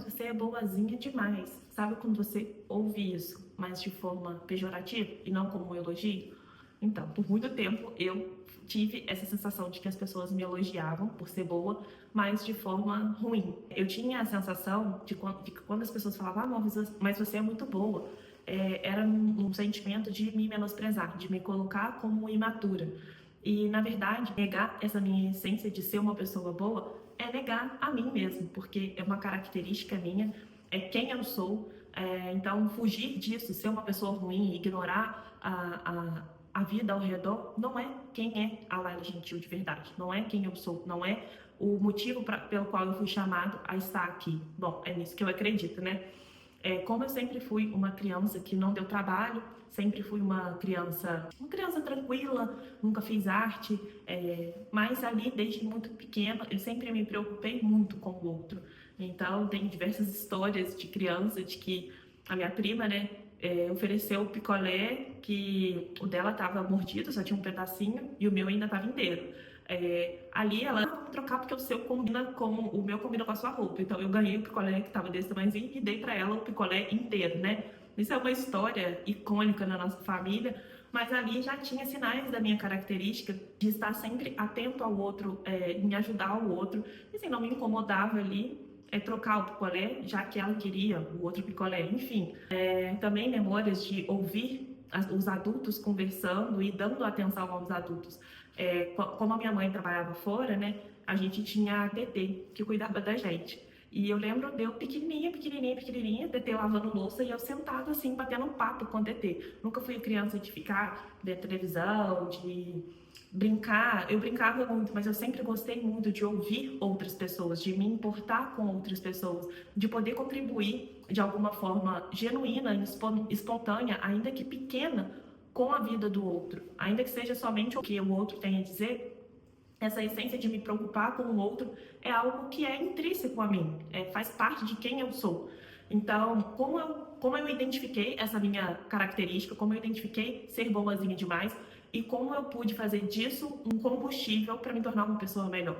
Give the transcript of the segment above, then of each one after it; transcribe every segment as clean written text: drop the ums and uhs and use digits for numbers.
mas você é boazinha demais. Sabe quando você ouve isso, mas de forma pejorativa e não como um elogio? Então, por muito tempo eu tive essa sensação de que as pessoas me elogiavam por ser boa, mas de forma ruim. Eu tinha a sensação de que quando as pessoas falavam, mas você é muito boa, era um sentimento de me menosprezar, de me colocar como imatura. E, na verdade, negar essa minha essência de ser uma pessoa boa é negar a mim mesmo, porque é uma característica minha, é quem eu sou. Então, fugir disso, ser uma pessoa ruim, ignorar a vida ao redor, não é quem é a Laila Gentil de verdade, não é quem eu sou, não é o motivo pelo qual eu fui chamado a estar aqui. Bom, é nisso que eu acredito, né? Como eu sempre fui uma criança que não deu trabalho, sempre fui uma criança tranquila, nunca fiz arte, mas ali desde muito pequena eu sempre me preocupei muito com o outro. Então tem diversas histórias de criança de que a minha prima, né, ofereceu o picolé que o dela estava mordido, só tinha um pedacinho e o meu ainda estava inteiro. Ali ela vamos trocar porque o seu combina com o meu combina com a sua roupa. Então eu ganhei o picolé que estava desse tamanhozinho e dei para ela o picolé inteiro, né? Isso é uma história icônica na nossa família, mas ali já tinha sinais da minha característica de estar sempre atento ao outro, em ajudar o outro. E assim, não me incomodava ali trocar o picolé, já que ela queria o outro picolé. Enfim, também memórias de ouvir os adultos conversando e dando atenção aos adultos. Como a minha mãe trabalhava fora, né, a gente tinha a TT que cuidava da gente. E eu lembro de eu pequenininha, TT lavando louça e eu sentada assim, batendo um papo com a TT. Nunca fui criança de ficar vendo televisão, de brincar. Eu brincava muito, mas eu sempre gostei muito de ouvir outras pessoas, de me importar com outras pessoas, de poder contribuir de alguma forma genuína, espontânea, ainda que pequena, com a vida do outro, ainda que seja somente o que o outro tem a dizer. Essa essência de me preocupar com o outro é algo que é intrínseco a mim, faz parte de quem eu sou. Então, como eu identifiquei essa minha característica, como eu identifiquei ser boazinha demais e como eu pude fazer disso um combustível para me tornar uma pessoa melhor.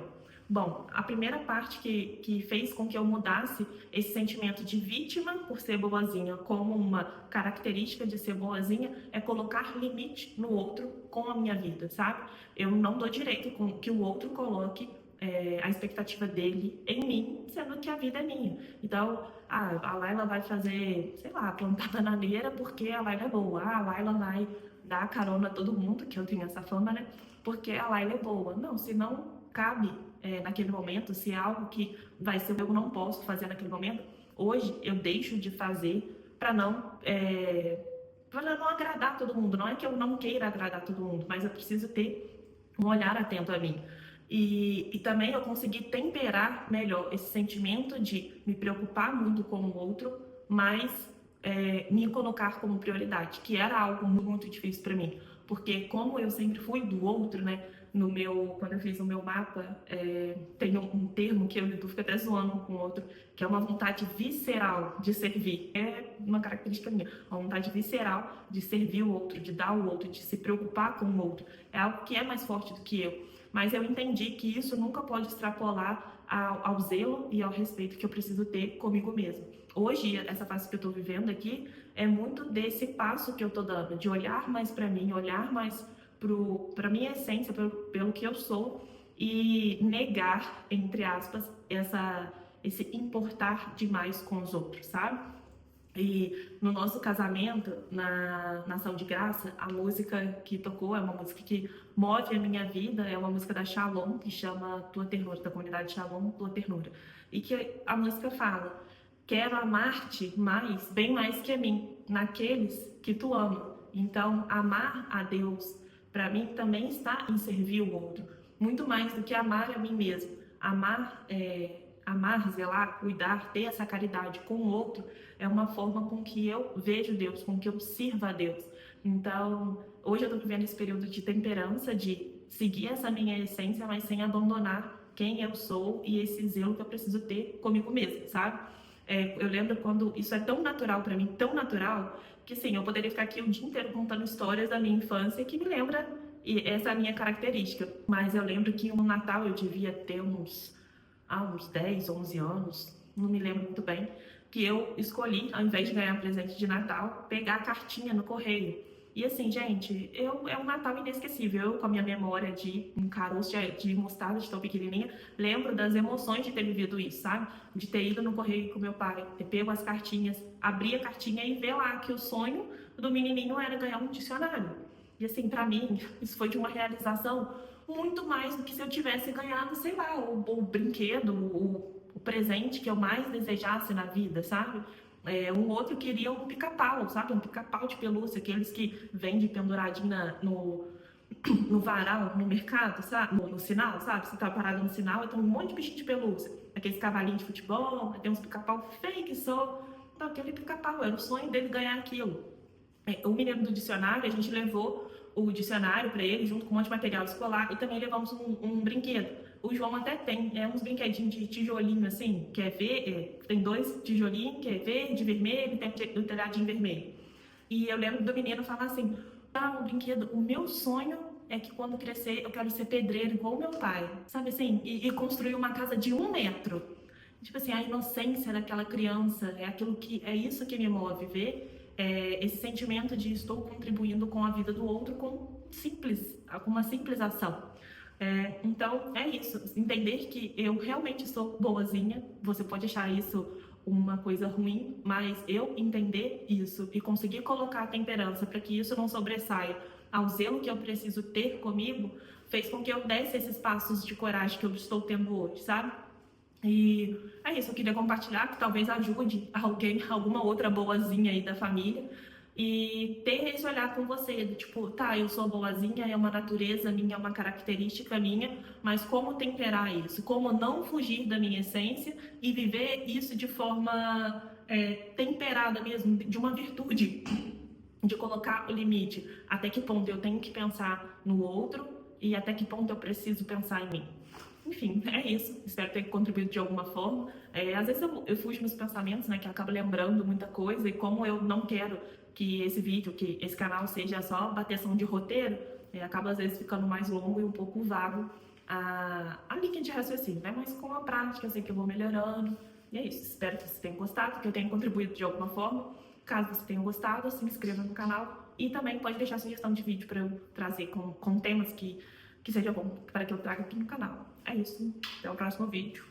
Bom, a primeira parte que fez com que eu mudasse esse sentimento de vítima por ser boazinha como uma característica de ser boazinha é colocar limite no outro com a minha vida, sabe? Eu não dou direito com que o outro coloque a expectativa dele em mim, sendo que a vida é minha. Então, a Laila vai fazer, sei lá, plantar bananeira porque a Laila é boa. A Laila vai dar carona a todo mundo, que eu tenho essa fama, né? Porque a Laila é boa. Não, se não cabe naquele momento, se é algo que vai ser eu não posso fazer naquele momento, hoje eu deixo de fazer para não agradar todo mundo. Não é que eu não queira agradar todo mundo, mas eu preciso ter um olhar atento a mim. E também eu consegui temperar melhor esse sentimento de me preocupar muito com o outro, mas me colocar como prioridade, que era algo muito difícil para mim. Porque como eu sempre fui do outro, né? Quando eu fiz o meu mapa, tem um termo que eu e o fico até zoando um com o outro, que é uma vontade visceral de servir. É uma característica minha, uma vontade visceral de servir o outro, de dar ao outro, de se preocupar com o outro. É algo que é mais forte do que eu. Mas eu entendi que isso nunca pode extrapolar ao zelo e ao respeito que eu preciso ter comigo mesmo. Hoje, essa fase que eu estou vivendo aqui é muito desse passo que eu estou dando, de olhar mais para mim, olhar mais para minha essência, pelo que eu sou e negar, entre aspas, esse importar demais com os outros, sabe? E no nosso casamento, na Ação de Graça, a música que tocou é uma música que move a minha vida, é uma música da Shalom, que chama Tua Ternura, da comunidade Shalom, Tua Ternura. E que a música fala: quero amar-te mais, bem mais que a mim, naqueles que tu ama. Então, amar a Deus, para mim, também está em servir o outro, muito mais do que amar a mim mesmo. Amar, zelar, cuidar, ter essa caridade com o outro é uma forma com que eu vejo Deus, com que eu sirva a Deus. Então, hoje eu estou vivendo esse período de temperança, de seguir essa minha essência, mas sem abandonar quem eu sou e esse zelo que eu preciso ter comigo mesma, sabe? Eu lembro quando isso é tão natural para mim, tão natural, que sim, eu poderia ficar aqui o dia inteiro contando histórias da minha infância que me lembra, e essa é a minha característica. Mas eu lembro que um Natal eu devia ter uns 10, 11 anos, não me lembro muito bem, que eu escolhi, ao invés de ganhar presente de Natal, pegar a cartinha no correio. E assim, gente, é um Natal inesquecível. Eu, com a minha memória de um caroço de mostarda de tão pequenininha, lembro das emoções de ter vivido isso, sabe? De ter ido no correio com meu pai, ter pego as cartinhas, abrir a cartinha e ver lá que o sonho do menininho era ganhar um dicionário. E assim, pra mim, isso foi de uma realização muito mais do que se eu tivesse ganhado, sei lá, o brinquedo, o presente que eu mais desejasse na vida, sabe? Um outro queria um pica-pau, sabe? Um pica-pau de pelúcia, aqueles que vende penduradinho no varal, no mercado, sabe? No sinal, sabe? Você tá parado no sinal e tem um monte de bichinho de pelúcia. Aqueles cavalinhos de futebol, tem uns pica-pau fake, só. Então, aquele pica-pau, era o sonho dele ganhar aquilo. O menino do dicionário, a gente levou o dicionário para ele, junto com um monte de material escolar, e também levamos um brinquedo. O João até tem uns brinquedinhos de tijolinho, assim, que é ver, tem 2 tijolinhos, que é verde, vermelho, e tem o telhadinho vermelho. E eu lembro do menino falar assim, um brinquedo, o meu sonho é que quando crescer eu quero ser pedreiro igual o meu pai, sabe assim, e construir uma casa de 1 metro. Tipo assim, a inocência daquela criança, é isso que me move, ver esse sentimento de estou contribuindo com a vida do outro com uma simples ação. Então, é isso. Entender que eu realmente sou boazinha. Você pode achar isso uma coisa ruim, mas eu entender isso e conseguir colocar a temperança para que isso não sobressaia ao zelo que eu preciso ter comigo, fez com que eu desse esses passos de coragem que eu estou tendo hoje, sabe? E é isso, eu queria compartilhar, que talvez ajude alguém, alguma outra boazinha aí da família, e ter esse olhar com você, do tipo, tá, eu sou boazinha, é uma natureza minha, é uma característica minha, mas como temperar isso? Como não fugir da minha essência e viver isso de forma temperada mesmo, de uma virtude, de colocar o limite, até que ponto eu tenho que pensar no outro e até que ponto eu preciso pensar em mim. Enfim, é isso. Espero ter contribuído de alguma forma. Às vezes eu fujo nos pensamentos, né, que eu acabo lembrando muita coisa, e como eu não quero que esse vídeo, que esse canal seja só bateção de roteiro, acaba às vezes ficando mais longo e um pouco vago a linha de raciocínio, né? Mas com a prática eu sei que eu vou melhorando. E é isso. Espero que você tenha gostado, que eu tenha contribuído de alguma forma. Caso você tenha gostado, se inscreva no canal e também pode deixar sugestão de vídeo para eu trazer com temas que seja bom para que eu traga aqui no canal. É isso. Até o próximo vídeo.